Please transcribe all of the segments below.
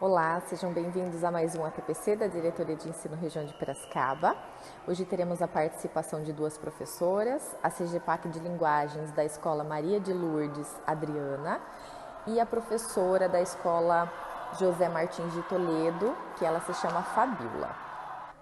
Olá, sejam bem-vindos a mais um ATPC da Diretoria de Ensino Região de Piracicaba. Hoje teremos a participação de duas professoras, a CGPAC de Linguagens da Escola Maria de Lourdes, Adriana, e a professora da Escola José Martins de Toledo, que ela se chama Fabiola.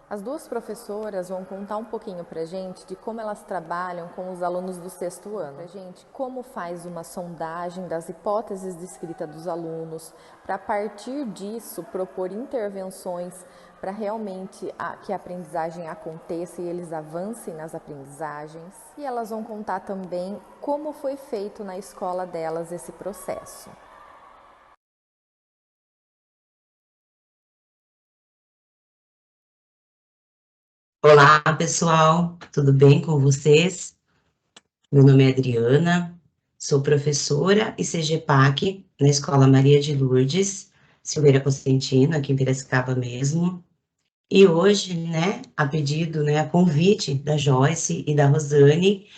As duas professoras vão contar um pouquinho pra gente de como elas trabalham com os alunos do sexto ano. Pra gente, como faz uma sondagem das hipóteses de escrita dos alunos, para a partir disso propor intervenções para realmente que a aprendizagem aconteça e eles avancem nas aprendizagens. E elas vão contar também como foi feito na escola delas esse processo. Olá, pessoal, tudo bem com vocês? Meu nome é Adriana, sou professora e CGPAC na Escola Maria de Lourdes, Silveira Cosentino, aqui em Piracicaba mesmo. E hoje, a pedido, a convite da Joyce e da Rosane,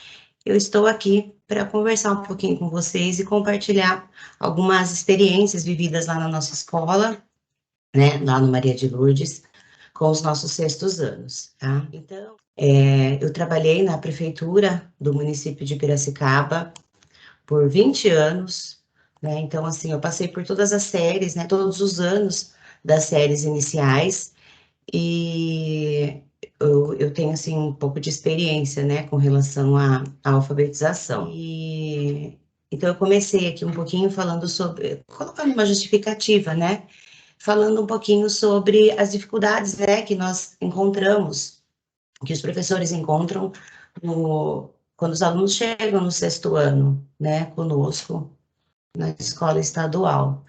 eu estou aqui para conversar um pouquinho com vocês e compartilhar algumas experiências vividas lá na nossa escola, lá no Maria de Lourdes, com os nossos sextos anos, tá? Então, eu trabalhei na prefeitura do município de Piracicaba por 20 anos, né? Então, assim, eu passei por todas as séries, né? Todos os anos das séries iniciais e eu tenho, assim, um pouco de experiência, né? Com relação à alfabetização. Então, eu comecei aqui um pouquinho falando sobre, colocando uma justificativa, né? Falando um pouquinho sobre as dificuldades, né? Que nós encontramos, que os professores encontram quando os alunos chegam no sexto ano, né, conosco, na escola estadual.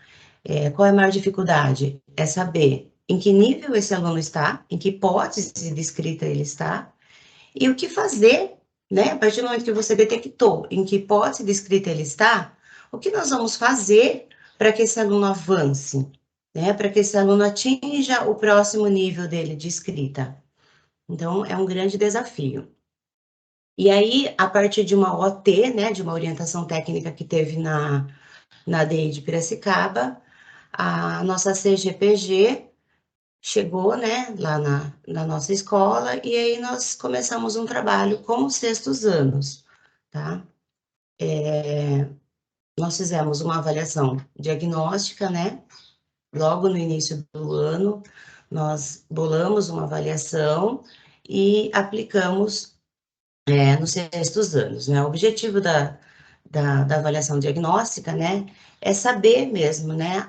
Qual é a maior dificuldade? É saber em que nível esse aluno está, em que hipótese de escrita ele está, e o que fazer, né, a partir do momento que você detectou em que hipótese de escrita ele está, o que nós vamos fazer para que esse aluno avance, né, para que esse aluno atinja o próximo nível dele de escrita. Então, é um grande desafio. E aí, a partir de uma OT, né, de uma orientação técnica que teve na DI de Piracicaba, a nossa CGPG chegou, né, lá na nossa escola, e aí nós começamos um trabalho com os sextos anos, tá? Nós fizemos uma avaliação diagnóstica, né, logo no início do ano, nós bolamos uma avaliação e aplicamos nos sextos anos, né? O objetivo da avaliação diagnóstica, né, é saber mesmo, né,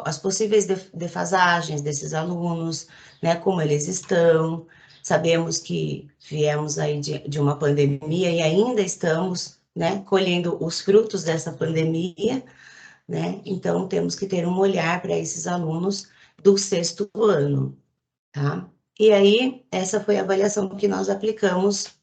as possíveis defasagens desses alunos, né, como eles estão. Sabemos que viemos aí de uma pandemia e ainda estamos, né, colhendo os frutos dessa pandemia, né, então temos que ter um olhar para esses alunos do sexto ano, tá? E aí, essa foi a avaliação que nós aplicamos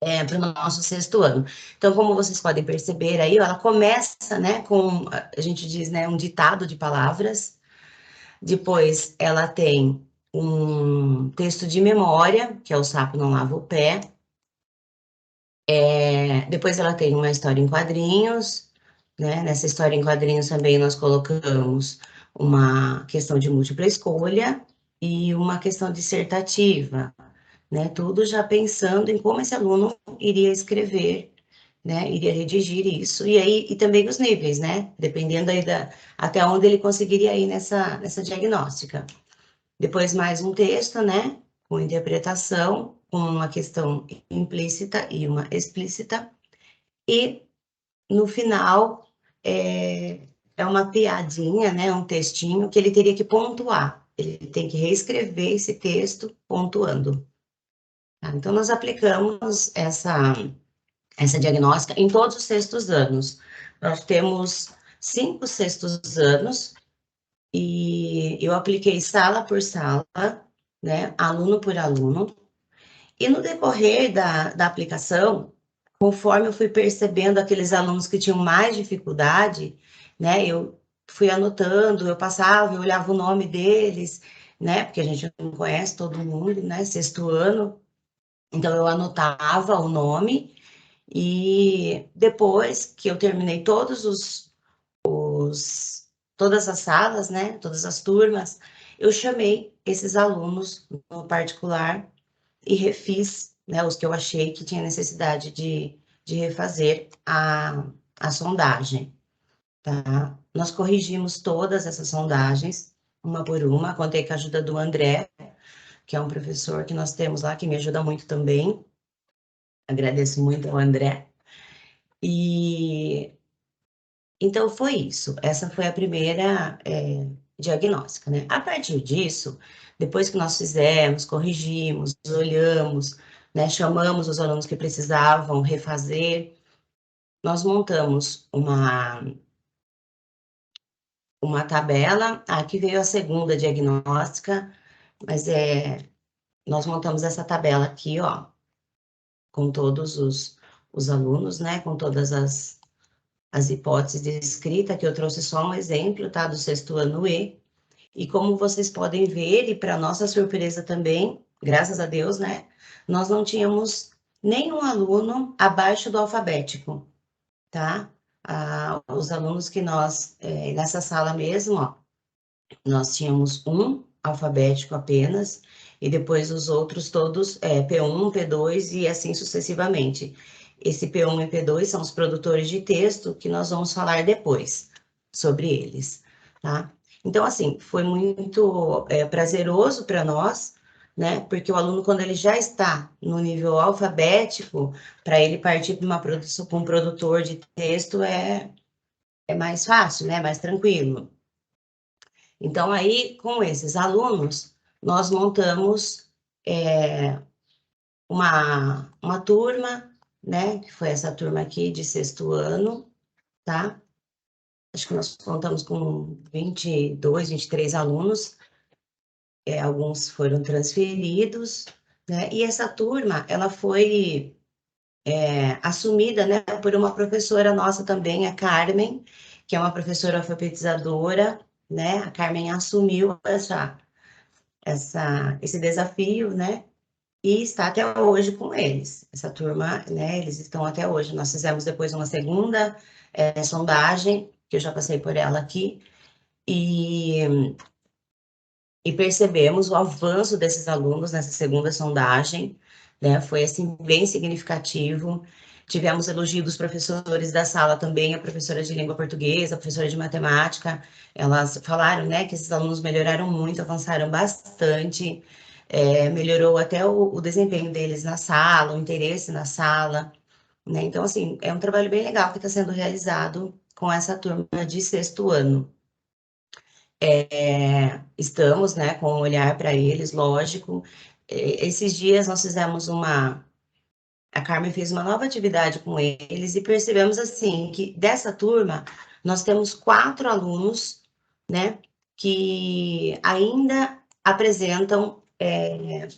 para o nosso sexto ano. Então, como vocês podem perceber aí, ela começa, né, com, a gente diz, né, um ditado de palavras, depois ela tem um texto de memória, que é o sapo não lava o pé, depois ela tem uma história em quadrinhos, né, nessa história em quadrinhos também nós colocamos uma questão de múltipla escolha e uma questão dissertativa, né, tudo já pensando em como esse aluno iria escrever, né, iria redigir isso, e aí, e também os níveis, né, dependendo aí até onde ele conseguiria ir nessa diagnóstica. Depois mais um texto, né, com interpretação, com uma questão implícita e uma explícita, e no final é uma piadinha, né, um textinho que ele teria que pontuar, ele tem que reescrever esse texto pontuando. Tá? Então, nós aplicamos essa diagnóstica em todos os sextos anos. Nós temos 5 sextos anos e eu apliquei sala por sala, né, aluno por aluno, e no decorrer da aplicação, conforme eu fui percebendo aqueles alunos que tinham mais dificuldade, né, eu fui anotando, eu passava, eu olhava o nome deles, né, porque a gente não conhece todo mundo, né, sexto ano, então eu anotava o nome e depois que eu terminei todos os todas as salas, né, todas as turmas, eu chamei esses alunos no particular e refiz, né, os que eu achei que tinha necessidade de refazer a sondagem, tá? Nós corrigimos todas essas sondagens, uma por uma, contei com a ajuda do André, que é um professor que nós temos lá, que me ajuda muito também, agradeço muito ao André, e então foi isso, essa foi a primeira diagnóstica, né? A partir disso, depois que nós fizemos, corrigimos, olhamos, né, chamamos os alunos que precisavam refazer, nós montamos uma tabela, aqui veio a segunda diagnóstica, mas nós montamos essa tabela aqui, ó, com todos os alunos, né, com todas as hipóteses de escrita, que eu trouxe só um exemplo, tá, do sexto ano E, e como vocês podem ver, e para nossa surpresa também, graças a Deus, né, nós não tínhamos nenhum aluno abaixo do alfabético, tá? Os alunos que nós, nessa sala mesmo, ó, nós tínhamos um alfabético apenas, e depois os outros todos, P1, P2 e assim sucessivamente. Esse P1 e P2 são os produtores de texto, que nós vamos falar depois sobre eles, tá? Então, assim, foi muito prazeroso para nós, né? Porque o aluno, quando ele já está no nível alfabético, para ele partir para uma produção com um produtor de texto é mais fácil, né? Mais tranquilo. Então, aí, com esses alunos, nós montamos uma turma, né? Que foi essa turma aqui de sexto ano, tá? Acho que nós contamos com 22, 23 alunos, alguns foram transferidos, né? E essa turma, ela foi assumida, né, por uma professora nossa também, a Carmen, que é uma professora alfabetizadora, né? A Carmen assumiu esse desafio, né? E está até hoje com eles. Essa turma, né? Eles estão até hoje. Nós fizemos depois uma segunda sondagem, que eu já passei por ela aqui, e percebemos o avanço desses alunos nessa segunda sondagem, né? Foi assim bem significativo. Tivemos elogio dos professores da sala também, a professora de língua portuguesa, a professora de matemática, elas falaram, né, que esses alunos melhoraram muito, avançaram bastante, melhorou até o desempenho deles na sala, o interesse na sala, né? Então, assim, é um trabalho bem legal que está sendo realizado com essa turma de sexto ano. Estamos, né, com um olhar para eles, lógico. Esses dias nós fizemos a Carmen fez uma nova atividade com eles e percebemos, assim, que dessa turma nós temos 4 alunos, né, que ainda apresentam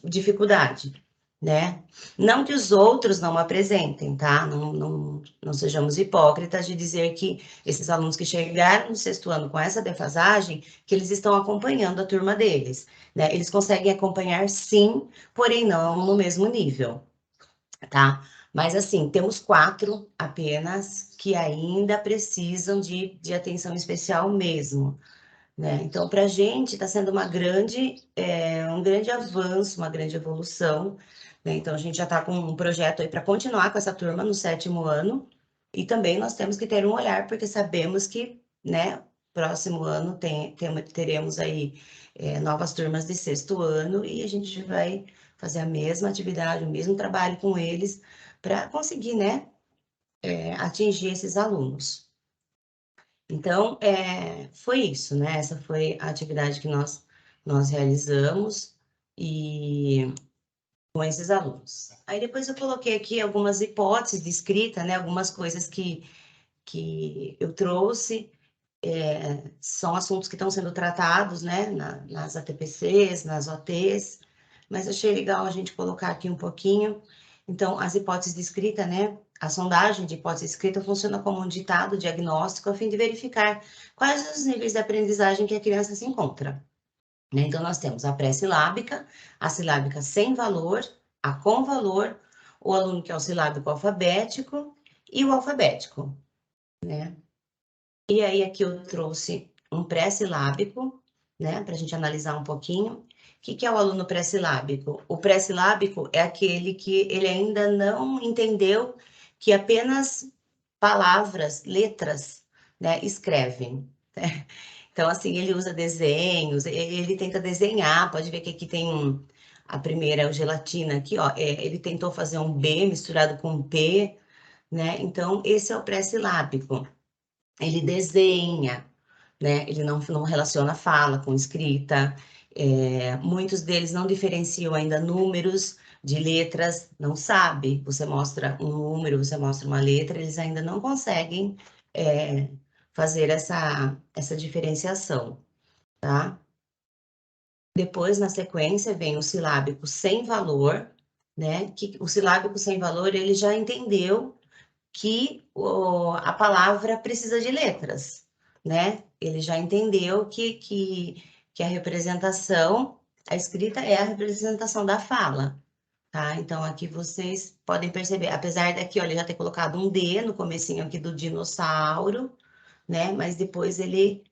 dificuldade, né? Não que os outros não apresentem, tá? Não sejamos hipócritas de dizer que esses alunos que chegaram no sexto ano com essa defasagem, que eles estão acompanhando a turma deles, né? Eles conseguem acompanhar sim, porém não no mesmo nível, tá? Mas assim, temos 4 apenas que ainda precisam de atenção especial mesmo, né? Então, para a gente está sendo um grande avanço, uma grande evolução, né? Então, a gente já está com um projeto aí para continuar com essa turma no sétimo ano, e também nós temos que ter um olhar, porque sabemos que, né, próximo ano teremos aí novas turmas de sexto ano, e a gente vai fazer a mesma atividade, o mesmo trabalho com eles, para conseguir, né, atingir esses alunos. Então, foi isso, né? Essa foi a atividade que nós realizamos e com esses alunos. Aí depois eu coloquei aqui algumas hipóteses de escrita, né? Algumas coisas que eu trouxe, são assuntos que estão sendo tratados, né? Nas ATPCs, nas OTs, mas achei legal a gente colocar aqui um pouquinho. Então, as hipóteses de escrita, né? A sondagem de hipótese de escrita funciona como um ditado diagnóstico a fim de verificar quais os níveis de aprendizagem que a criança se encontra, né? Então, nós temos a pré-silábica, a silábica sem valor, a com valor, o aluno que é o silábico alfabético e o alfabético, né? E aí, aqui eu trouxe um pré-silábico, né, para a gente analisar um pouquinho. O que é o aluno pré-silábico? O pré-silábico é aquele que ele ainda não entendeu que apenas palavras, letras, né, escrevem. Né? Então, assim, ele usa desenhos, ele tenta desenhar, pode ver que aqui tem a primeira, o gelatina, aqui, ó, ele tentou fazer um B misturado com um P, né? Então, esse é o pré-silábico. Ele desenha, né? Ele não relaciona fala com escrita. Muitos deles não diferenciam ainda números de letras, não sabe. Você mostra um número, você mostra uma letra, eles ainda não conseguem fazer essa diferenciação, tá? Depois, na sequência, vem o silábico sem valor, né? Que o silábico sem valor, ele já entendeu que a palavra precisa de letras, né? Ele já entendeu que a representação, a escrita é a representação da fala, tá? Então, aqui vocês podem perceber, apesar daqui, olha, já ter colocado um D no comecinho aqui do dinossauro, né? Mas depois ele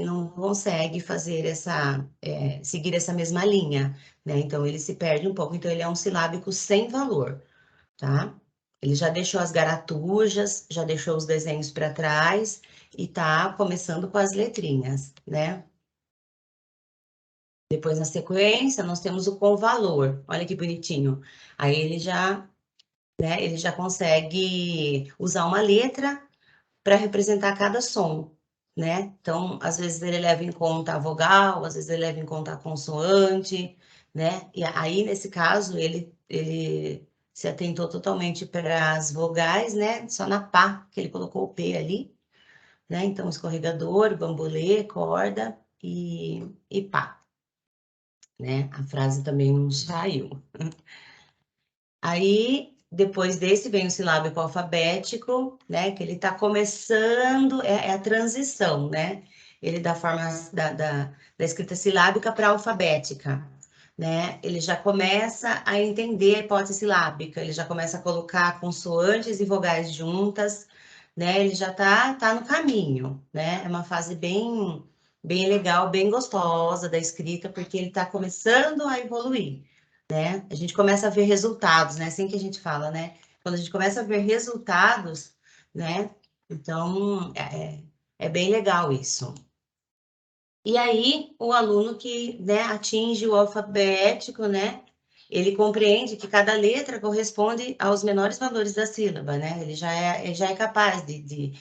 não consegue fazer seguir essa mesma linha, né? Então, ele se perde um pouco. Então, ele é um silábico sem valor, tá? Ele já deixou as garatujas, já deixou os desenhos para trás e tá começando com as letrinhas, né? Depois, na sequência, nós temos o com valor. Olha que bonitinho. Aí ele já consegue usar uma letra para representar cada som, né? Então, às vezes ele leva em conta a vogal, às vezes ele leva em conta a consoante, né? E aí, nesse caso, ele se atentou totalmente para as vogais, né? Só na pá, que ele colocou o P ali, né? Então, escorregador, bambolê, corda e pá, né? A frase também não saiu. Aí, depois desse, vem o silábico alfabético, né? Que ele está começando, é a transição, né? Ele da forma da escrita silábica para alfabética, né? Ele já começa a entender a hipótese silábica, ele já começa a colocar consoantes e vogais juntas, né? Ele já tá no caminho, né? É uma fase bem legal, bem gostosa da escrita, porque ele está começando a evoluir, né? A gente começa a ver resultados, né? Assim que a gente fala, né? Quando a gente começa a ver resultados, né? Então, é bem legal isso. E aí, o aluno que, né, atinge o alfabético, né? Ele compreende que cada letra corresponde aos menores valores da sílaba, né? Ele já é capaz de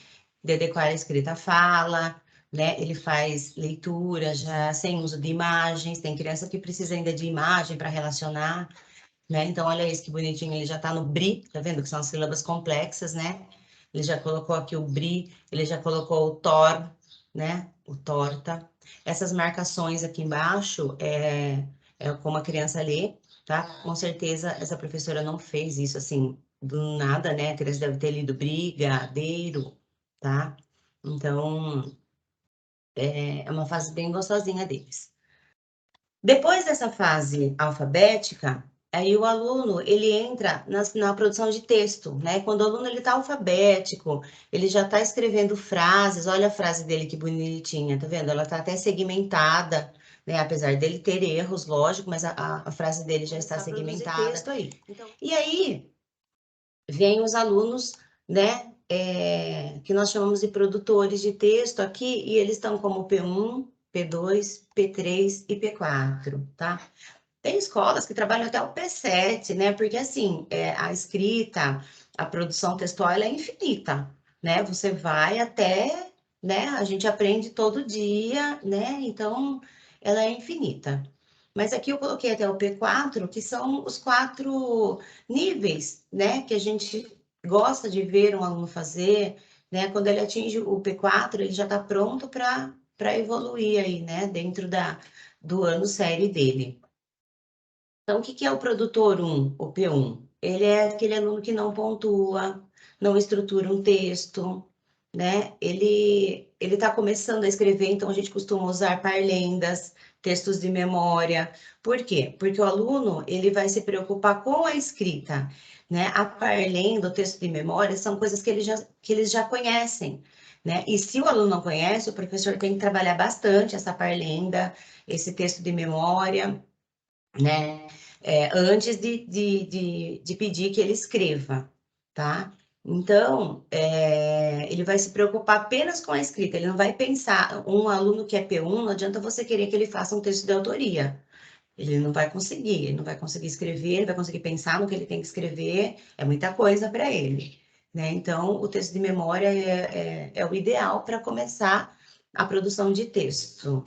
adequar a escrita à fala, né? Ele faz leitura já sem uso de imagens. Tem criança que precisa ainda de imagem para relacionar, né? Então, olha isso que bonitinho, ele já está no BRI, tá vendo? Que são as sílabas complexas, né? Ele já colocou aqui o BRI, ele já colocou o TOR, né? O torta. Essas marcações aqui embaixo é como a criança lê, tá? Com certeza essa professora não fez isso assim do nada, né? A criança deve ter lido brigadeiro, tá? Então, é uma fase bem gostosinha deles. Depois dessa fase alfabética, aí o aluno ele entra na produção de texto, né? Quando o aluno ele está alfabético, ele já está escrevendo frases. Olha a frase dele que bonitinha, tá vendo? Ela está até segmentada, né? Apesar dele ter erros, lógico, mas a frase dele já está segmentada. Texto aí. Então, e aí vem os alunos, né? Que nós chamamos de produtores de texto aqui, e eles estão como P1, P2, P3 e P4, tá? Tem escolas que trabalham até o P7, né? Porque assim, a escrita, a produção textual, ela é infinita, né? Você vai até, né? A gente aprende todo dia, né? Então, ela é infinita. Mas aqui eu coloquei até o P4, que são os 4 níveis, né? Que a gente gosta de ver um aluno fazer, né? Quando ele atinge o P4, ele já está pronto para evoluir aí, né? Dentro do ano série dele. Então, o que é o produtor 1, o P1? Ele é aquele aluno que não pontua, não estrutura um texto, né? Ele está começando a escrever, então a gente costuma usar parlendas, textos de memória. Por quê? Porque o aluno ele vai se preocupar com a escrita. né? A parlenda, o texto de memória, são coisas que eles já conhecem, né? E se o aluno não conhece, o professor tem que trabalhar bastante essa parlenda, esse texto de memória, né? Antes de pedir que ele escreva, tá? Então, ele vai se preocupar apenas com a escrita, ele não vai pensar, um aluno que é P1, não adianta você querer que ele faça um texto de autoria, ele não vai conseguir escrever, ele vai conseguir pensar no que ele tem que escrever, é muita coisa para ele, né? Então, o texto de memória é o ideal para começar a produção de texto,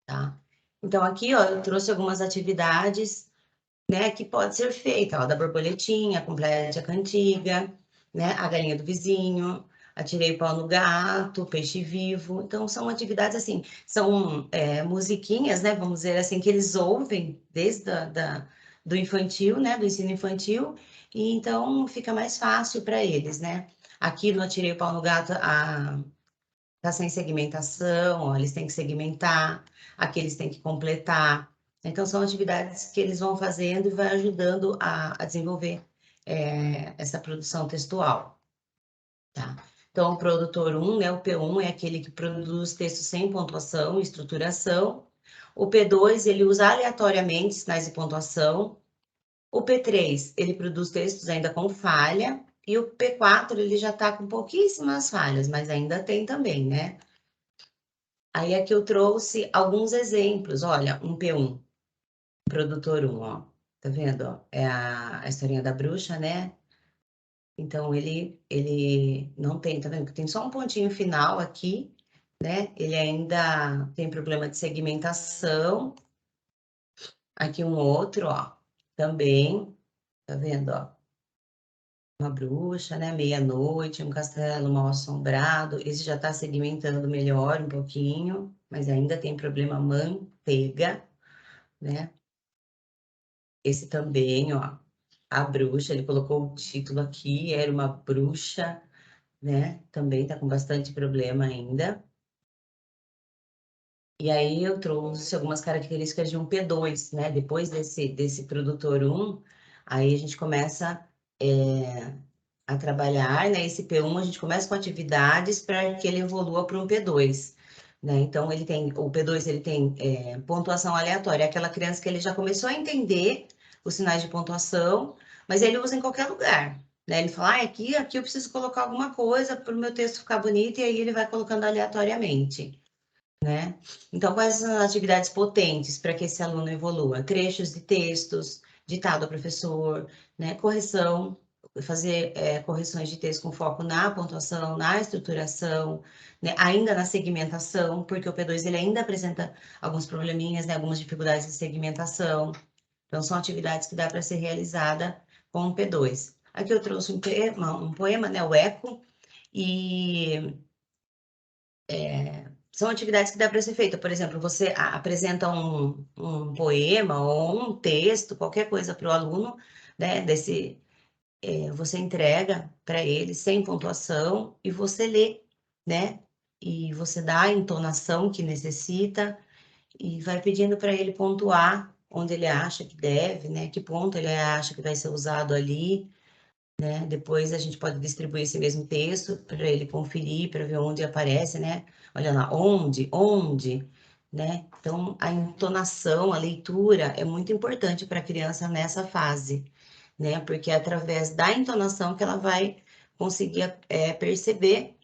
tá? Então, aqui, ó, eu trouxe algumas atividades, né, que pode ser feita, ó, da borboletinha, complete a cantiga, né, a galinha do vizinho, atirei o pau no gato, peixe vivo. Então, são atividades assim, são musiquinhas, né, vamos dizer assim, que eles ouvem desde do infantil, né, do ensino infantil, e então fica mais fácil para eles, né. Aqui no Atirei o Pau no Gato, tá sem segmentação, ó, eles têm que segmentar, aqui eles têm que completar. Então, são atividades que eles vão fazendo e vai ajudando a desenvolver essa produção textual, tá? Então, o produtor 1, né, o P1 é aquele que produz texto sem pontuação e estruturação. O P2, ele usa aleatoriamente sinais de pontuação. O P3, ele produz textos ainda com falha. E o P4, ele já está com pouquíssimas falhas, mas ainda tem também, né? Aí aqui eu trouxe alguns exemplos. Olha, um P1, produtor 1, ó. Tá vendo, ó? É a historinha da bruxa, né? Então, ele não tem, tá vendo? Tem só um pontinho final aqui, né? Ele ainda tem problema de segmentação. Aqui um outro, ó, também, tá vendo, ó? Uma bruxa, né? Meia-noite, um castelo mal assombrado. Esse já tá segmentando melhor um pouquinho, mas ainda tem problema manteiga, né? Esse também, ó, a bruxa, ele colocou o título aqui, era uma bruxa, né? Também tá com bastante problema ainda. E aí eu trouxe algumas características de um P2, né? Depois desse produtor 1, aí a gente começa a trabalhar, né? Esse P1 a gente começa com atividades para que ele evolua para um P2, né? Então o P2 ele tem pontuação aleatória, é aquela criança que ele já começou a entender os sinais de pontuação, mas ele usa em qualquer lugar, né? Ele fala, aqui eu preciso colocar alguma coisa para o meu texto ficar bonito, e aí ele vai colocando aleatoriamente, né? Então, quais são as atividades potentes para que esse aluno evolua? Trechos de textos, ditado ao professor, né? Correção, fazer correções de texto com foco na pontuação, na estruturação, né? Ainda na segmentação, porque o P2 ele ainda apresenta alguns probleminhas, né? Algumas dificuldades de segmentação. Então, são atividades que dá para ser realizada com o P2. Aqui eu trouxe um poema, né? O Eco, e são atividades que dá para ser feita. Por exemplo, você apresenta um poema ou um texto, qualquer coisa para o aluno, né? Você entrega para ele sem pontuação e você lê, né? E você dá a entonação que necessita e vai pedindo para ele pontuar onde ele acha que deve, né? Que ponto ele acha que vai ser usado ali, né? Depois a gente pode distribuir esse mesmo texto para ele conferir, para ver onde aparece, né? Olha lá, onde, né? Então, a entonação, a leitura é muito importante para a criança nessa fase, né? Porque é através da entonação que ela vai conseguir perceber,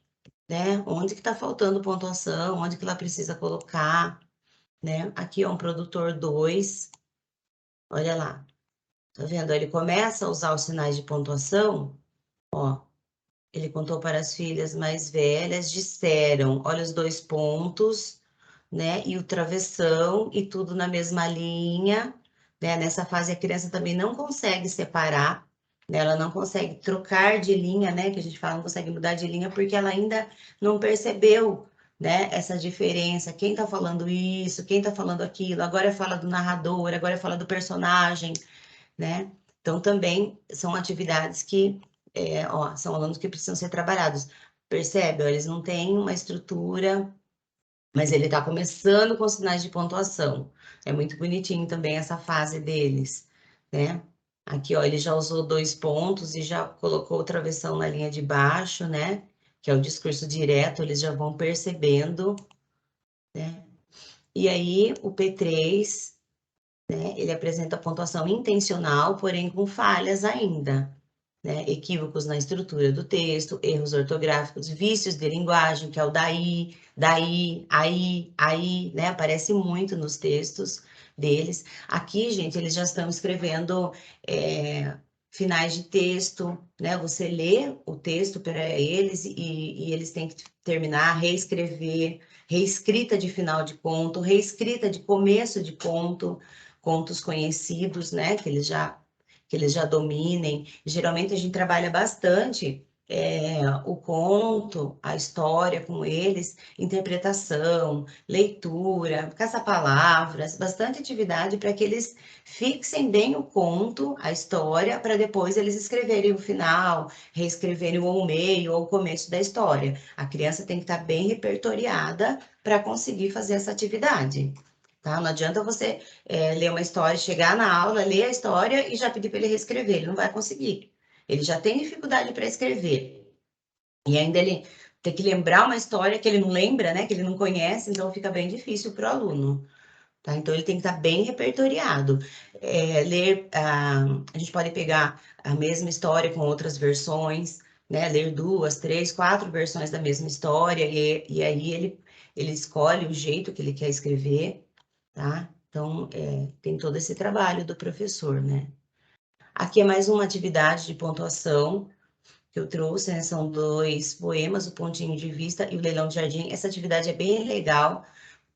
né? Onde que está faltando pontuação, onde que ela precisa colocar, né? Aqui é um produtor 2, olha lá, tá vendo? Ele começa a usar os sinais de pontuação, ó. Ele contou para as filhas mais velhas, disseram, olha os dois pontos, né? E o travessão, e tudo na mesma linha, né? Nessa fase a criança também não consegue separar, né? Ela não consegue trocar de linha, né? Que a gente fala, não consegue mudar de linha, porque ela ainda não percebeu, né? Essa diferença, quem tá falando isso, quem tá falando aquilo, agora fala do narrador, agora fala do personagem, né? Então, também são atividades que, são alunos que precisam ser trabalhados. Percebe? Ó, eles não têm uma estrutura, mas ele está começando com sinais de pontuação. É muito bonitinho também essa fase deles, né? Aqui, ó, ele já usou 2 pontos e já colocou o travessão na linha de baixo, né? Que é o discurso direto, eles já vão percebendo, né? E aí, o P3, né? Ele apresenta a pontuação intencional, porém com falhas ainda, né? Equívocos na estrutura do texto, erros ortográficos, vícios de linguagem, que é o daí, daí, aí, né? Aparece muito nos textos deles. Aqui, gente, eles já estão escrevendo finais de texto, né? Você lê o texto para eles e eles têm que terminar, reescrever, reescrita de final de conto, reescrita de começo de conto, contos conhecidos, né? Que eles já dominem. Geralmente a gente trabalha bastante o conto, a história com eles, interpretação, leitura, caça-palavras, bastante atividade para que eles fixem bem o conto, a história, para depois eles escreverem o final, reescreverem o meio ou o começo da história. A criança tem que estar bem repertoriada para conseguir fazer essa atividade. Tá? Não adianta você ler uma história, chegar na aula, ler a história e já pedir para ele reescrever. Ele não vai conseguir. Ele já tem dificuldade para escrever. E ainda ele tem que lembrar uma história que ele não lembra, né? Que ele não conhece, então fica bem difícil para o aluno. Tá? Então ele tem que estar bem repertoriado. A gente pode pegar a mesma história com outras versões, né? Ler 2, 3, 4 versões da mesma história, e aí ele escolhe o jeito que ele quer escrever, tá? Então, tem todo esse trabalho do professor, né? Aqui é mais uma atividade de pontuação que eu trouxe, né? São 2 poemas, o Pontinho de Vista e o Leilão de Jardim. Essa atividade é bem legal,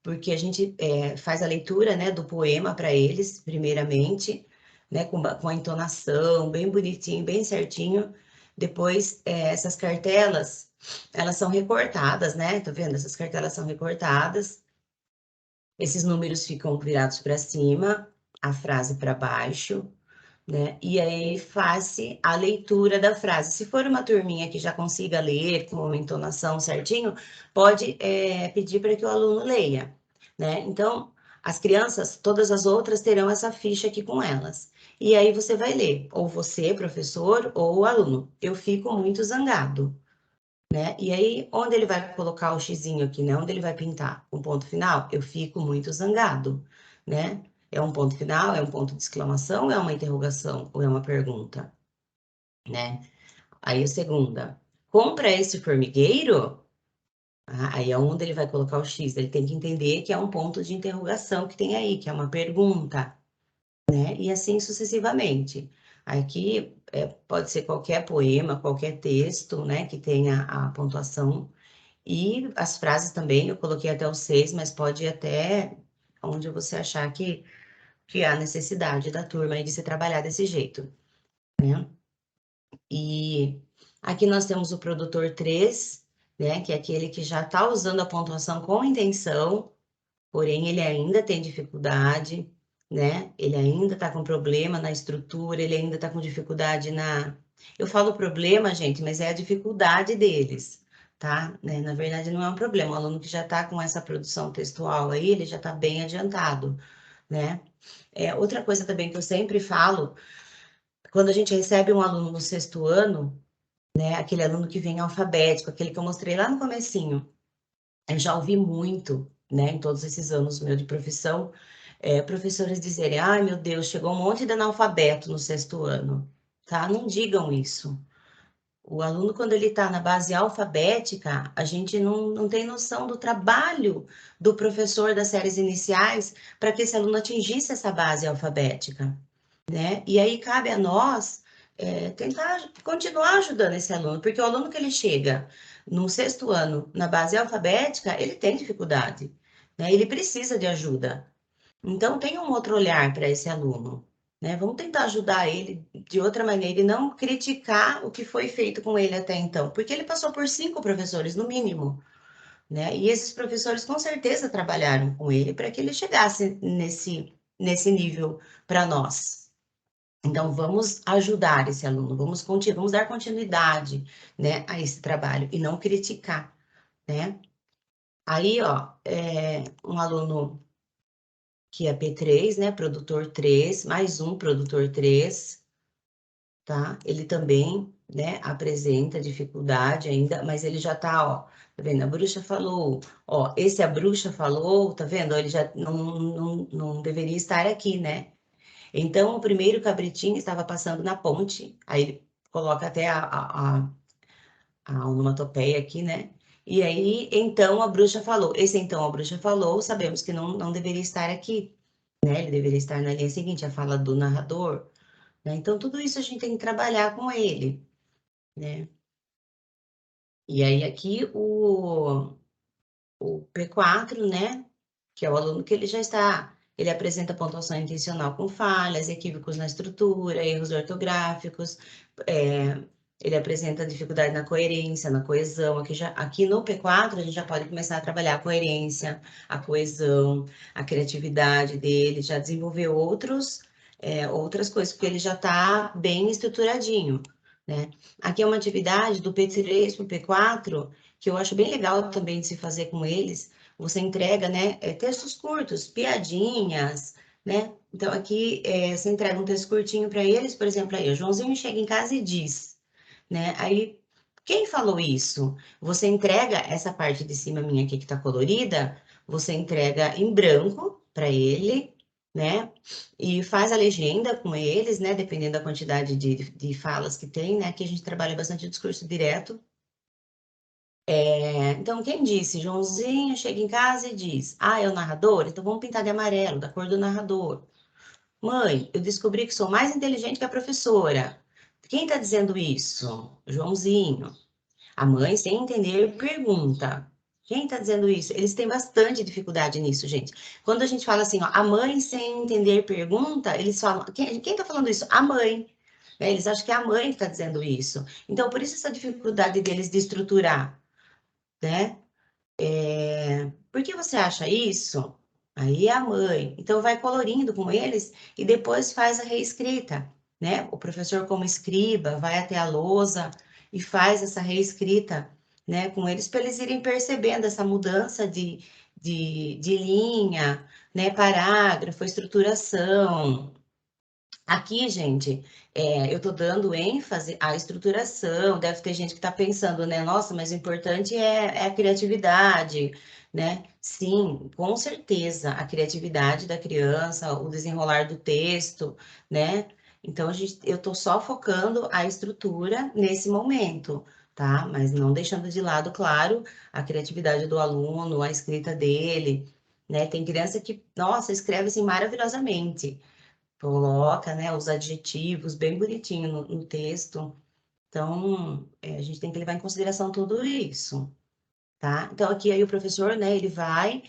porque a gente faz a leitura, né, do poema para eles, primeiramente, né, com a entonação, bem bonitinho, bem certinho. Depois, essas cartelas, elas são recortadas, né? Tá vendo? Essas cartelas são recortadas. Esses números ficam virados para cima, a frase para baixo, né? E aí faz-se a leitura da frase. Se for uma turminha que já consiga ler com uma entonação certinho, pode pedir para que o aluno leia, né? Então, as crianças, todas as outras, terão essa ficha aqui com elas. E aí você vai ler, ou você, professor, ou o aluno. Eu fico muito zangado, né? E aí, onde ele vai colocar o xizinho aqui, né? Onde ele vai pintar um ponto final? Eu fico muito zangado, né? É um ponto final? É um ponto de exclamação? É uma interrogação? Ou é uma pergunta, né? Aí, a segunda, compra esse formigueiro? Aí é onde ele vai colocar o X. Ele tem que entender que é um ponto de interrogação que tem aí, que é uma pergunta, né? E assim sucessivamente. Aqui pode ser qualquer poema, qualquer texto, né, que tenha a pontuação. E as frases também, eu coloquei até o 6, mas pode ir até onde você achar que há necessidade da turma aí de se trabalhar desse jeito, né? E aqui nós temos o produtor 3, né? Que é aquele que já está usando a pontuação com intenção, porém ele ainda tem dificuldade, né? Ele ainda está com problema na estrutura, ele ainda está com dificuldade na. Eu falo problema, gente, mas é a dificuldade deles, tá? Né? Na verdade, não é um problema. O aluno que já está com essa produção textual aí, ele já está bem adiantado, né? Outra coisa também que eu sempre falo, quando a gente recebe um aluno no 6º ano, né? Aquele aluno que vem alfabético, aquele que eu mostrei lá no comecinho, eu já ouvi muito, né, em todos esses anos meu de profissão, professores dizerem: ai meu Deus, chegou um monte de analfabeto no 6º ano, tá? Não digam isso. O aluno, quando ele está na base alfabética, a gente não tem noção do trabalho do professor das séries iniciais para que esse aluno atingisse essa base alfabética, né? E aí cabe a nós tentar continuar ajudando esse aluno, porque o aluno que ele chega no 6º ano na base alfabética, ele tem dificuldade, né? Ele precisa de ajuda. Então, tem um outro olhar para esse aluno, né? Vamos tentar ajudar ele de outra maneira e não criticar o que foi feito com ele até então, porque ele passou por 5 professores, no mínimo, né? E esses professores com certeza trabalharam com ele para que ele chegasse nesse nível para nós. Então, vamos ajudar esse aluno, vamos dar continuidade, né, a esse trabalho e não criticar, né? Aí, ó, um aluno que é P3, né? Produtor 3, mais um produtor 3. tá? Ele também, né, apresenta dificuldade ainda, mas ele já tá, ó, tá vendo? A bruxa falou, ó, esse a bruxa falou, tá vendo? Ele já não deveria estar aqui, né? Então, o primeiro cabritinho estava passando na ponte, aí ele coloca até a onomatopeia aqui, né? E aí, então, a bruxa falou. Esse então, a bruxa falou, sabemos que não deveria estar aqui, né? Ele deveria estar na linha seguinte, a fala do narrador, né? Então, tudo isso a gente tem que trabalhar com ele, né? E aí, aqui, o P4, né? Que é o aluno que ele já está, ele apresenta pontuação intencional com falhas, equívocos na estrutura, erros ortográficos, ele apresenta dificuldade na coerência, na coesão. Aqui no P4 a gente já pode começar a trabalhar a coerência, a coesão, a criatividade dele, já desenvolver outras coisas, porque ele já está bem estruturadinho, né? Aqui é uma atividade do P3 para o P4 que eu acho bem legal também de se fazer com eles. Você entrega, né, textos curtos, piadinhas, né? Então, aqui você entrega um texto curtinho para eles, por exemplo, aí o Joãozinho chega em casa e diz, né? Aí, quem falou isso? Você entrega essa parte de cima minha aqui que está colorida, você entrega em branco para ele, né? E faz a legenda com eles, né? Dependendo da quantidade de falas que tem, né? Aqui a gente trabalha bastante o discurso direto. Então, quem disse? Joãozinho chega em casa e diz: Ah, é o narrador? Então vamos pintar de amarelo, da cor do narrador. Mãe, eu descobri que sou mais inteligente que a professora. Quem está dizendo isso? Joãozinho. A mãe, sem entender, pergunta. Quem está dizendo isso? Eles têm bastante dificuldade nisso, gente. Quando a gente fala assim, ó, a mãe sem entender pergunta, eles falam, quem está falando isso? A mãe. Né? Eles acham que é a mãe que está dizendo isso. Então, por isso essa dificuldade deles de estruturar, né? Por que você acha isso? Aí é a mãe. Então, vai colorindo com eles e depois faz a reescrita, né? O professor, como escriba, vai até a lousa e faz essa reescrita, né, com eles, para eles irem percebendo essa mudança de linha, né, parágrafo, estruturação. Aqui, gente, eu estou dando ênfase à estruturação. Deve ter gente que está pensando, né? Nossa, mas o importante é a criatividade, né? Sim, com certeza, a criatividade da criança, o desenrolar do texto, né? Então, eu estou só focando a estrutura nesse momento, tá? Mas não deixando de lado, claro, a criatividade do aluno, a escrita dele, né? Tem criança que, nossa, escreve assim maravilhosamente. Coloca, né, os adjetivos bem bonitinho no texto. Então, a gente tem que levar em consideração tudo isso, tá? Então, aqui aí o professor, né, ele vai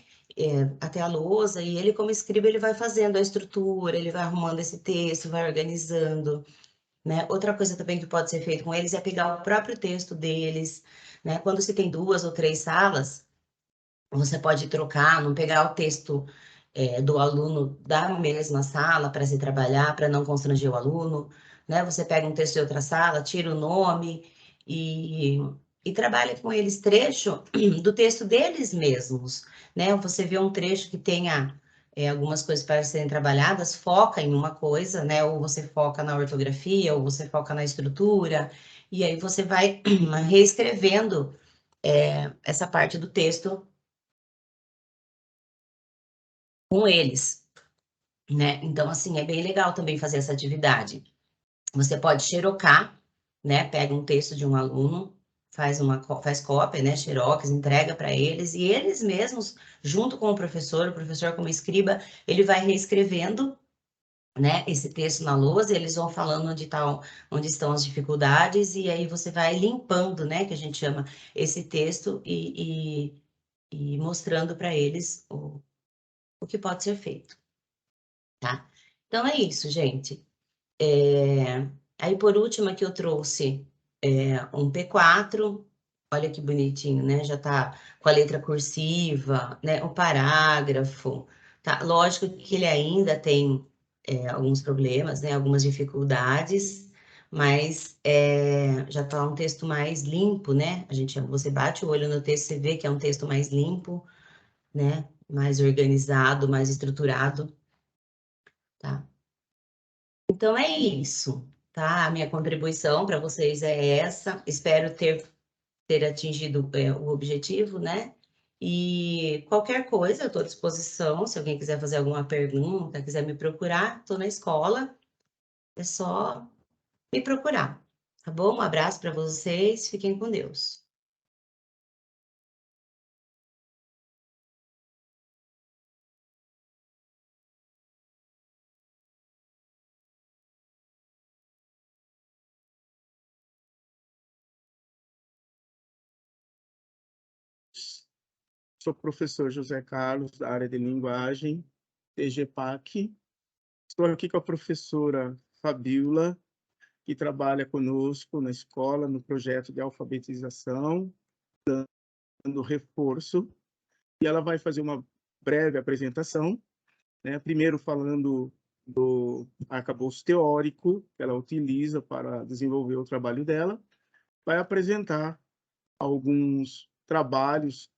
até a lousa e ele, como escriba, ele vai fazendo a estrutura, ele vai arrumando esse texto, vai organizando, né? Outra coisa também que pode ser feito com eles é pegar o próprio texto deles, né? Quando se tem 2 ou 3 salas, você pode trocar, não pegar o texto do aluno da mesma sala para se trabalhar, para não constranger o aluno, né? Você pega um texto de outra sala, tira o nome e, e trabalha com eles trecho do texto deles mesmos, né? Você vê um trecho que tenha algumas coisas para serem trabalhadas, foca em uma coisa, né? Ou você foca na ortografia, ou você foca na estrutura, e aí você vai reescrevendo essa parte do texto com eles, né? Então, assim, é bem legal também fazer essa atividade. Você pode xerocar, né? Pega um texto de um aluno, faz cópia, né? Xerox, entrega para eles e eles mesmos, junto com o professor como escriba, ele vai reescrevendo, né? Esse texto na lousa, eles vão falando onde estão as dificuldades e aí você vai limpando, né? Que a gente chama esse texto e mostrando para eles o que pode ser feito, tá? Então é isso, gente. Aí, por último, aqui eu trouxe um P4, olha que bonitinho, né? Já tá com a letra cursiva, né? O parágrafo, tá? Lógico que ele ainda tem alguns problemas, né? Algumas dificuldades, mas já tá um texto mais limpo, né? Você bate o olho no texto, você vê que é um texto mais limpo, né? Mais organizado, mais estruturado, tá? Então é isso. tá? A minha contribuição para vocês é essa. Espero ter atingido o objetivo, né? E qualquer coisa, eu estou à disposição. Se alguém quiser fazer alguma pergunta, quiser me procurar, estou na escola. É só me procurar, tá bom? Um abraço para vocês. Fiquem com Deus. Sou professor José Carlos, da área de linguagem, TGPAC. Estou aqui com a professora Fabiola, que trabalha conosco na escola, no projeto de alfabetização, dando reforço, e ela vai fazer uma breve apresentação, né? Primeiro falando do arcabouço teórico que ela utiliza para desenvolver o trabalho dela, vai apresentar alguns trabalhos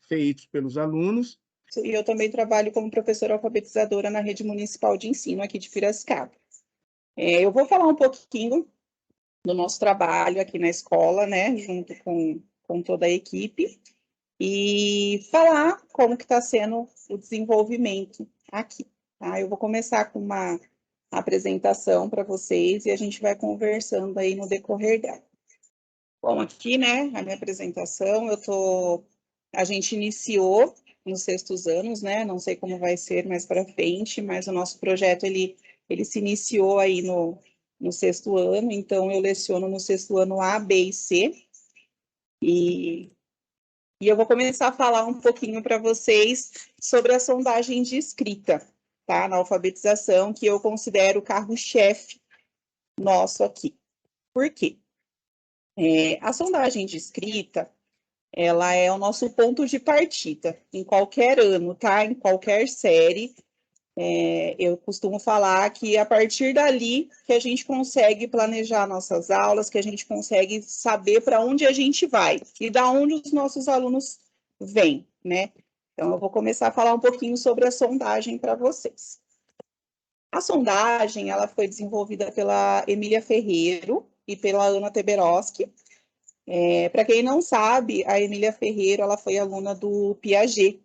feitos pelos alunos. E eu também trabalho como professora alfabetizadora na rede municipal de ensino aqui de Piracicaba. Eu vou falar um pouquinho do nosso trabalho aqui na escola, né, junto com toda a equipe, e falar como que está sendo o desenvolvimento aqui. Tá? Eu vou começar com uma apresentação para vocês e a gente vai conversando aí no decorrer dela. Bom, aqui, né, a minha apresentação, a gente iniciou nos sextos anos, né, não sei como vai ser mais para frente, mas o nosso projeto, ele se iniciou aí no sexto ano, então eu leciono no sexto ano A, B e C, e eu vou começar a falar um pouquinho para vocês sobre a sondagem de escrita, tá, na alfabetização, que eu considero o carro-chefe nosso aqui. Por quê? A sondagem de escrita, ela é o nosso ponto de partida em qualquer ano, tá? Em qualquer série. Eu costumo falar que a partir dali que a gente consegue planejar nossas aulas, que a gente consegue saber para onde a gente vai e da onde os nossos alunos vêm, né? Então, eu vou começar a falar um pouquinho sobre a sondagem para vocês. A sondagem, ela foi desenvolvida pela Emília Ferreiro e pela Ana Teberoski. Para quem não sabe, a Emília Ferreiro, ela foi aluna do Piaget,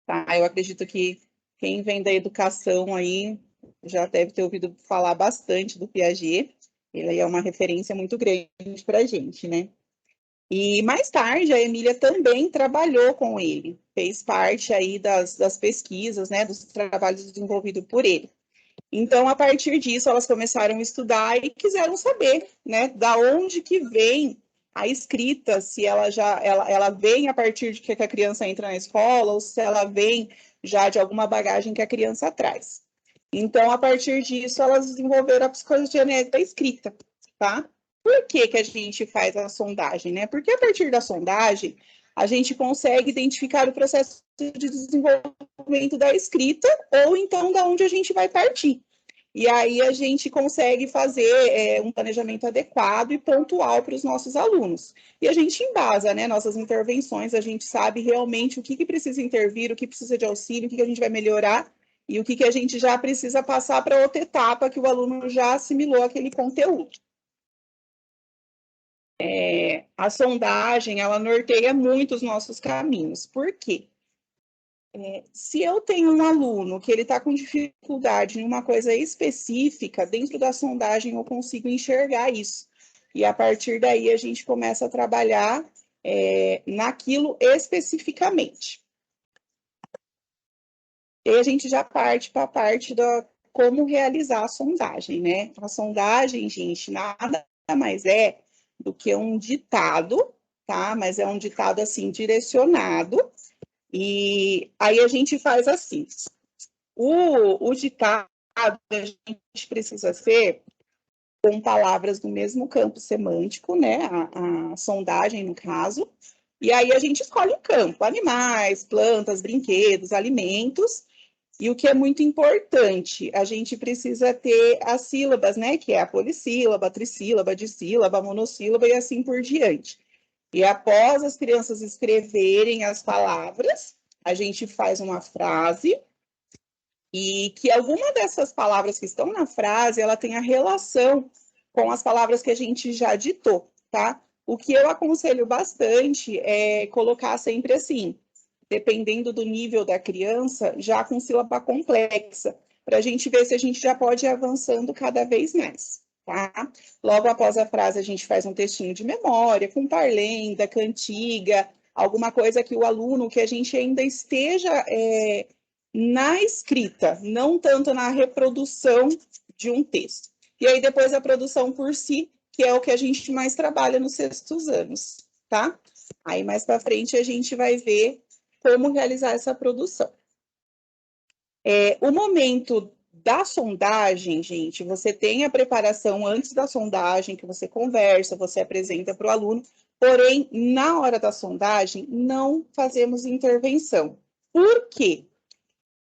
tá? Eu acredito que quem vem da educação aí já deve ter ouvido falar bastante do Piaget. Ele é uma referência muito grande para a gente, né? E mais tarde, a Emília também trabalhou com ele, fez parte aí das pesquisas, né, dos trabalhos desenvolvidos por ele. Então, a partir disso, elas começaram a estudar e quiseram saber, né, da onde que vem a escrita, se ela vem a partir de que a criança entra na escola ou se ela vem já de alguma bagagem que a criança traz. Então, a partir disso, elas desenvolveram a psicogenese da escrita, tá? Por que que a gente faz a sondagem, né? Porque a partir da sondagem, a gente consegue identificar o processo de desenvolvimento da escrita ou então da onde a gente vai partir. E aí a gente consegue fazer um planejamento adequado e pontual para os nossos alunos. E a gente embasa, né, nossas intervenções, a gente sabe realmente o que precisa intervir, o que precisa de auxílio, o que a gente vai melhorar e o que a gente já precisa passar para outra etapa que o aluno já assimilou aquele conteúdo. A sondagem, ela norteia muito os nossos caminhos. Por quê? Se eu tenho um aluno que ele está com dificuldade em uma coisa específica, dentro da sondagem eu consigo enxergar isso. E a partir daí a gente começa a trabalhar naquilo especificamente. E a gente já parte para a parte da como realizar a sondagem, né? A sondagem, gente, nada mais é do que um ditado, tá? Mas é um ditado, assim, direcionado. E aí a gente faz assim, o ditado a gente precisa ser com palavras do mesmo campo semântico, né, a sondagem no caso, e aí a gente escolhe um campo, animais, plantas, brinquedos, alimentos, e o que é muito importante, a gente precisa ter as sílabas, né, que é a polissílaba, a trissílaba, a dissílaba, a monossílaba e assim por diante. E após as crianças escreverem as palavras, a gente faz uma frase e que alguma dessas palavras que estão na frase, ela tenha relação com as palavras que a gente já ditou, tá? O que eu aconselho bastante é colocar sempre assim, dependendo do nível da criança, já com sílaba complexa, para a gente ver se a gente já pode ir avançando cada vez mais, tá? Logo após a frase, a gente faz um textinho de memória, com parlenda, cantiga, alguma coisa que o aluno, que a gente ainda esteja na escrita, não tanto na reprodução de um texto. E aí depois a produção por si, que é o que a gente mais trabalha nos sextos anos, tá? Aí mais para frente a gente vai ver como realizar essa produção. O momento da sondagem, gente, você tem a preparação antes da sondagem, que você conversa, você apresenta para o aluno, porém, na hora da sondagem, não fazemos intervenção. Por quê?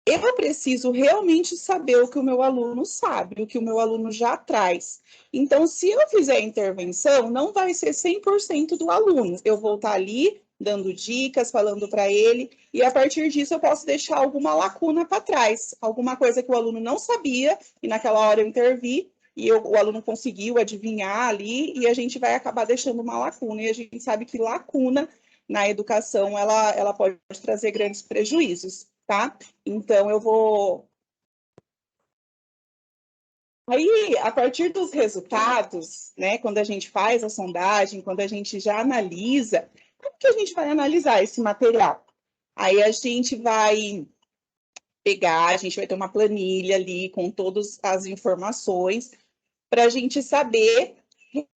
Eu preciso realmente saber o que o meu aluno sabe, o que o meu aluno já traz. Então, se eu fizer a intervenção, não vai ser 100% do aluno. Eu vou estar ali dando dicas, falando para ele, e a partir disso eu posso deixar alguma lacuna para trás, alguma coisa que o aluno não sabia, e naquela hora eu intervi, e o aluno conseguiu adivinhar ali, e a gente vai acabar deixando uma lacuna. E a gente sabe que lacuna na educação, ela pode trazer grandes prejuízos, tá? Então, eu vou... Aí, a partir dos resultados, né, quando a gente faz a sondagem, quando a gente já analisa, como que a gente vai analisar esse material? Aí a gente vai pegar, a gente vai ter uma planilha ali com todas as informações para a gente saber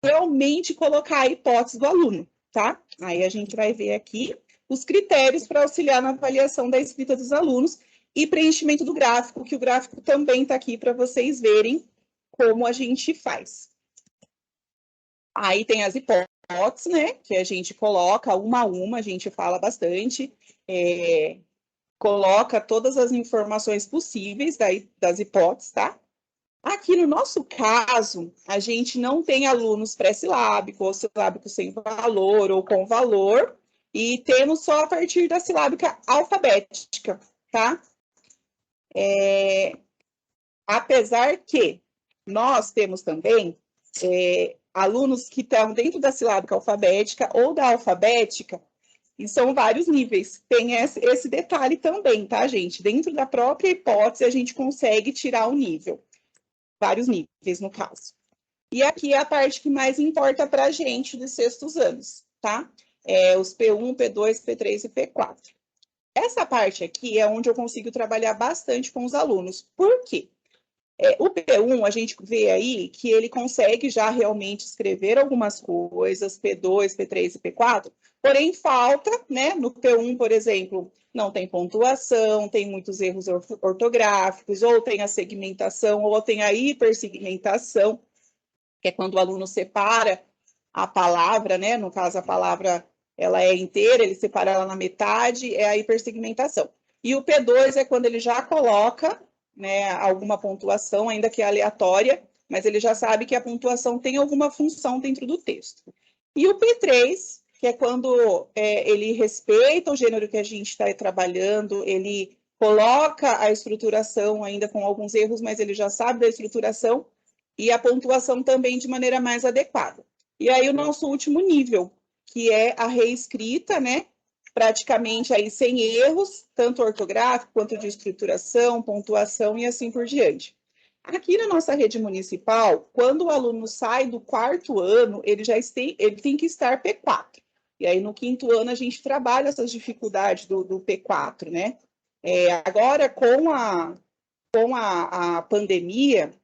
realmente colocar a hipótese do aluno, tá? Aí a gente vai ver aqui os critérios para auxiliar na avaliação da escrita dos alunos e preenchimento do gráfico, que o gráfico também está aqui para vocês verem como a gente faz. Aí tem as hipóteses, né, que a gente coloca uma a uma, a gente fala bastante, coloca todas as informações possíveis das hipóteses, tá? Aqui no nosso caso, a gente não tem alunos pré-silábico ou silábico sem valor ou com valor, e temos só a partir da silábica alfabética, tá? Apesar que nós temos também alunos que estão dentro da silábica alfabética ou da alfabética, e são vários níveis. Tem esse detalhe também, tá, gente? Dentro da própria hipótese, a gente consegue tirar o nível. Vários níveis, no caso. E aqui é a parte que mais importa para a gente dos sextos anos, tá? Os P1, P2, P3 e P4. Essa parte aqui é onde eu consigo trabalhar bastante com os alunos. Por quê? O P1, a gente vê aí que ele consegue já realmente escrever algumas coisas, P2, P3 e P4, porém falta, né, no P1, por exemplo, não tem pontuação, tem muitos erros ortográficos, ou tem a segmentação, ou tem a hipersegmentação, que é quando o aluno separa a palavra, né, no caso a palavra ela é inteira, ele separa ela na metade, é a hipersegmentação. E o P2 é quando ele já coloca, né, alguma pontuação, ainda que é aleatória, mas ele já sabe que a pontuação tem alguma função dentro do texto. E o P3, que é quando ele respeita o gênero que a gente está trabalhando, ele coloca a estruturação ainda com alguns erros, mas ele já sabe da estruturação e a pontuação também de maneira mais adequada. E aí o nosso último nível, que é a reescrita, né? Praticamente aí sem erros, tanto ortográfico quanto de estruturação, pontuação e assim por diante. Aqui na nossa rede municipal, quando o aluno sai do quarto ano, ele tem que estar P4. E aí no quinto ano a gente trabalha essas dificuldades do P4, né? Agora com a pandemia,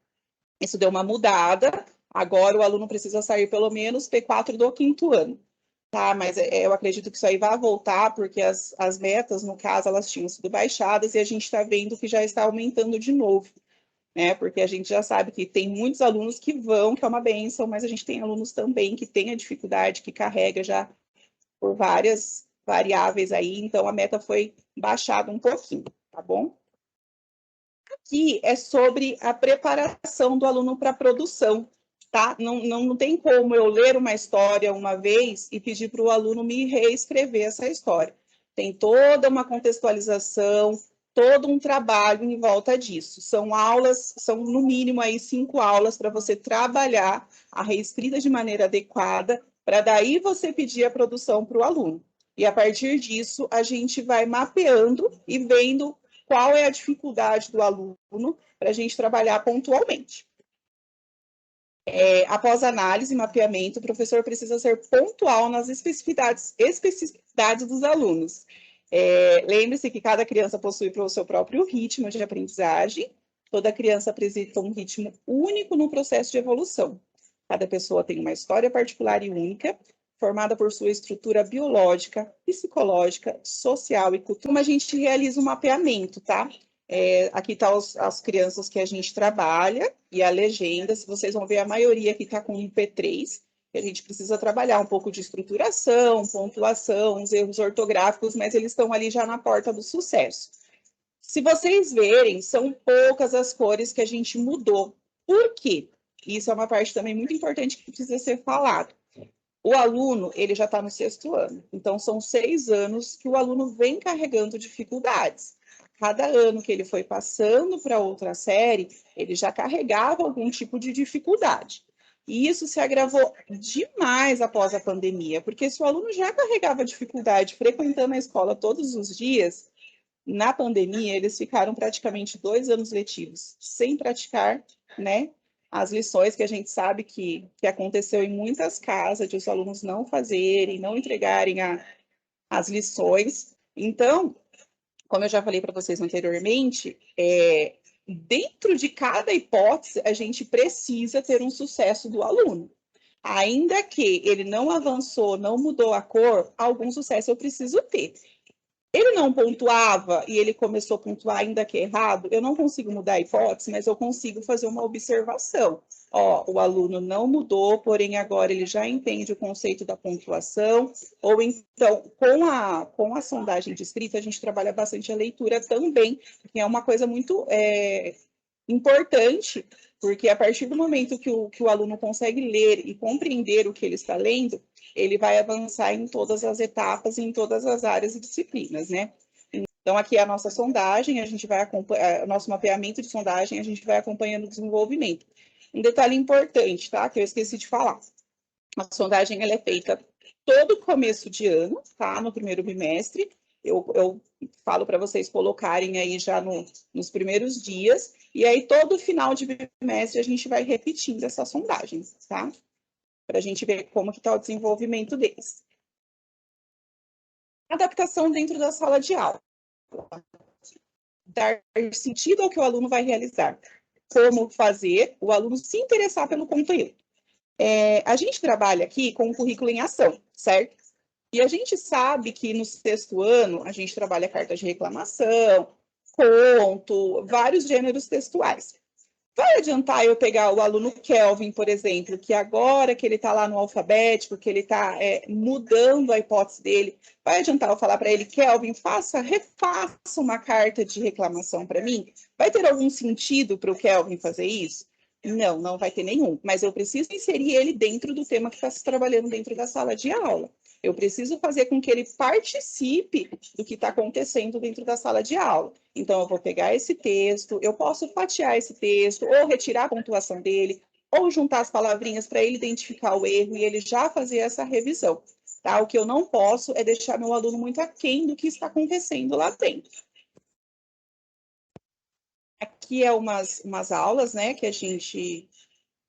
isso deu uma mudada. Agora o aluno precisa sair pelo menos P4 do quinto ano. Tá, mas eu acredito que isso aí vai voltar, porque as metas, no caso, elas tinham sido baixadas e a gente está vendo que já está aumentando de novo, né? Porque a gente já sabe que tem muitos alunos que vão, que é uma bênção, mas a gente tem alunos também que têm a dificuldade, que carrega já por várias variáveis aí, então a meta foi baixada um pouquinho, tá bom? Aqui é sobre a preparação do aluno para a produção. Tá? Não tem como eu ler uma história uma vez e pedir para o aluno me reescrever essa história. Tem toda uma contextualização, todo um trabalho em volta disso. São aulas, são no mínimo aí 5 aulas para você trabalhar a reescrita de maneira adequada, para daí você pedir a produção para o aluno. E a partir disso, a gente vai mapeando e vendo qual é a dificuldade do aluno para a gente trabalhar pontualmente. Após análise e mapeamento, o professor precisa ser pontual nas especificidades dos alunos. Lembre-se que cada criança possui o seu próprio ritmo de aprendizagem, toda criança apresenta um ritmo único no processo de evolução. Cada pessoa tem uma história particular e única, formada por sua estrutura biológica, psicológica, social e cultural. Como a gente realiza um mapeamento, tá? Aqui estão as crianças que a gente trabalha e a legenda. Se vocês vão ver, a maioria aqui está com um P3, que a gente precisa trabalhar um pouco de estruturação, pontuação, os erros ortográficos, mas eles estão ali já na porta do sucesso. Se vocês verem, são poucas as cores que a gente mudou. Por quê? Isso é uma parte também muito importante que precisa ser falado. O aluno, ele já está no 6º ano, então são 6 anos que o aluno vem carregando dificuldades. Cada ano que ele foi passando para outra série, ele já carregava algum tipo de dificuldade. E isso se agravou demais após a pandemia, porque se o aluno já carregava dificuldade frequentando a escola todos os dias, na pandemia eles ficaram praticamente 2 anos letivos sem praticar, né, as lições que a gente sabe que aconteceu em muitas casas, de os alunos não fazerem, não entregarem as lições. Então, como eu já falei para vocês anteriormente, dentro de cada hipótese, a gente precisa ter um sucesso do aluno. Ainda que ele não avançou, não mudou a cor, algum sucesso eu preciso ter. Ele não pontuava e ele começou a pontuar ainda que errado, eu não consigo mudar a hipótese, mas eu consigo fazer uma observação. O aluno não mudou, porém agora ele já entende o conceito da pontuação, ou então, com a sondagem de escrita, a gente trabalha bastante a leitura também, que é uma coisa muito importante, porque a partir do momento que o aluno consegue ler e compreender o que ele está lendo, ele vai avançar em todas as etapas, em todas as áreas e disciplinas, né? Então, aqui é a nossa sondagem, a gente vai acompanhar, o nosso mapeamento de sondagem, a gente vai acompanhando o desenvolvimento. Um detalhe importante, tá? Que eu esqueci de falar. A sondagem, ela é feita todo começo de ano, tá? No primeiro bimestre. Eu falo para vocês colocarem aí já nos primeiros dias, e aí todo final de bimestre a gente vai repetindo essa sondagem, tá? Para a gente ver como que está o desenvolvimento deles. Adaptação dentro da sala de aula. Dar sentido ao que o aluno vai realizar. Como fazer o aluno se interessar pelo conteúdo. A gente trabalha aqui com o currículo em ação, certo? E a gente sabe que no 6º ano a gente trabalha carta de reclamação, conto, vários gêneros textuais. Vai adiantar eu pegar o aluno Kelvin, por exemplo, que agora que ele está lá no alfabético, que ele está mudando a hipótese dele, vai adiantar eu falar para ele, Kelvin, refaça uma carta de reclamação para mim? Vai ter algum sentido para o Kelvin fazer isso? Não, não vai ter nenhum, mas eu preciso inserir ele dentro do tema que está se trabalhando dentro da sala de aula. Eu preciso fazer com que ele participe do que está acontecendo dentro da sala de aula. Então, eu vou pegar esse texto, eu posso fatiar esse texto, ou retirar a pontuação dele, ou juntar as palavrinhas para ele identificar o erro e ele já fazer essa revisão. Tá? O que eu não posso é deixar meu aluno muito aquém do que está acontecendo lá dentro. Aqui é umas aulas, né, que a gente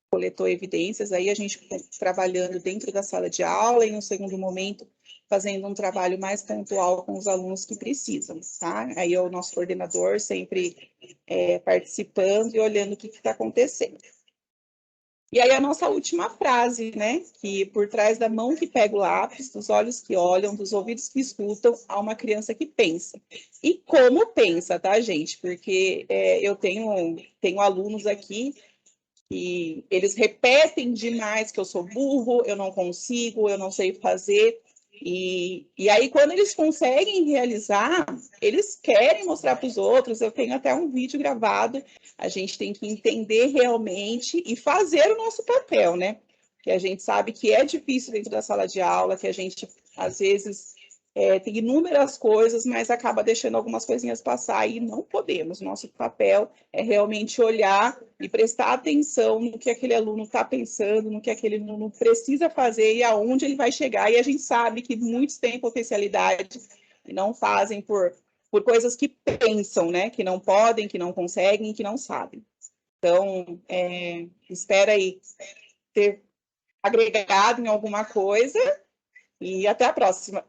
coletou evidências, aí a gente trabalhando dentro da sala de aula e, no segundo momento, fazendo um trabalho mais pontual com os alunos que precisam, tá? Aí é o nosso coordenador sempre participando e olhando o que está acontecendo. E aí a nossa última frase, né? Que por trás da mão que pega o lápis, dos olhos que olham, dos ouvidos que escutam, há uma criança que pensa. E como pensa, tá, gente? Porque eu tenho alunos aqui e eles repetem demais que eu sou burro, eu não consigo, eu não sei fazer. E aí, quando eles conseguem realizar, eles querem mostrar para os outros. Eu tenho até um vídeo gravado. A gente tem que entender realmente e fazer o nosso papel, né? Que a gente sabe que é difícil dentro da sala de aula, que a gente, às vezes, tem inúmeras coisas, mas acaba deixando algumas coisinhas passar e não podemos. Nosso papel é realmente olhar e prestar atenção no que aquele aluno está pensando, no que aquele aluno precisa fazer e aonde ele vai chegar. E a gente sabe que muitos têm potencialidade e não fazem por coisas que pensam, né? Que não podem, que não conseguem, que não sabem. Então, espero aí ter agregado em alguma coisa e até a próxima.